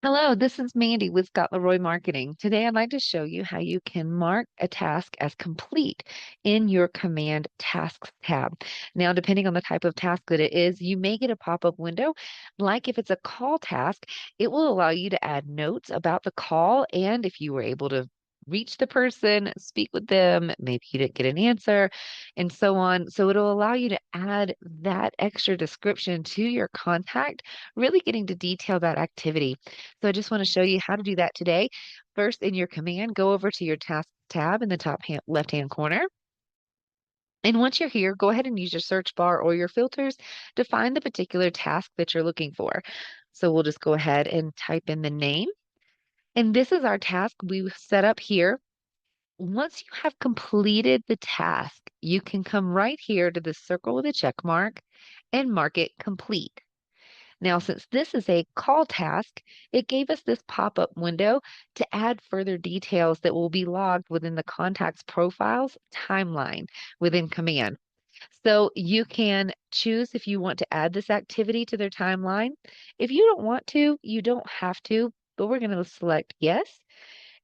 Hello, this is Mandy with Scott Leroy Marketing. Today, I'd like to show you how you can mark a task as complete in your Command Tasks tab. Now, depending on the type of task that it is, you may get a pop-up window. Like if it's a call task, it will allow you to add notes about the call and if you were able to reach the person, speak with them, maybe you didn't get an answer, and so on. So it'll allow you to add that extra description to your contact, really getting to detail that activity. So I just want to show you how to do that today. First, in your command, go over to your task tab in the top left-hand corner. And once you're here, go ahead and use your search bar or your filters to find the particular task that you're looking for. So we'll just go ahead and type in the name. And this is our task we've set up here. Once you have completed the task, you can come right here to the circle with a check mark and mark it complete. Now, since this is a call task, it gave us this pop-up window to add further details that will be logged within the contact's profiles timeline within Command. So you can choose if you want to add this activity to their timeline. If you don't want to, you don't have to, but we're going to select yes.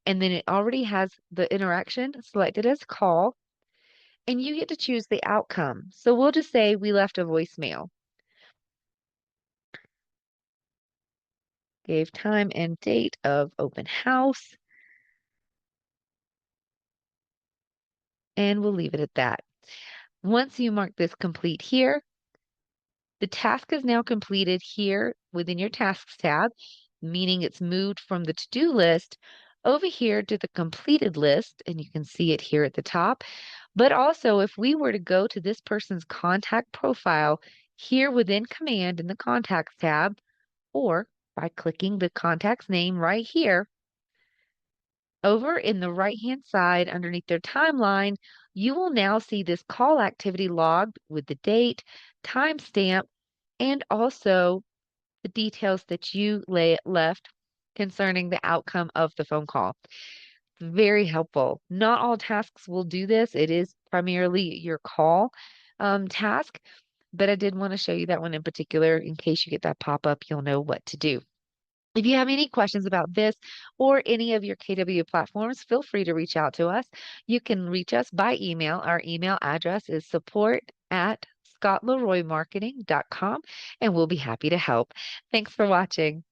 And then it already has the interaction selected as call, and you get to choose the outcome. So we'll just say we left a voicemail. Gave time and date of open house, and we'll leave it at that. Once you mark this complete here, the task is now completed here within your Tasks tab, meaning it's moved from the to-do list over here to the completed list, and you can see it here at the top. But also, if we were to go to this person's contact profile here within Command in the Contacts tab, or by clicking the contact's name right here, over in the right-hand side underneath their timeline, you will now see this call activity logged with the date, timestamp, and also the details that you left concerning the outcome of the phone call. Very helpful. Not all tasks will do this. It is primarily your call task, but I did want to show you that one in particular. In case you get that pop-up, you'll know what to do. If you have any questions about this or any of your KW platforms, feel free to reach out to us. You can reach us by email. Our email address is support@scottleroymarketing.com, and we'll be happy to help. Thanks for watching.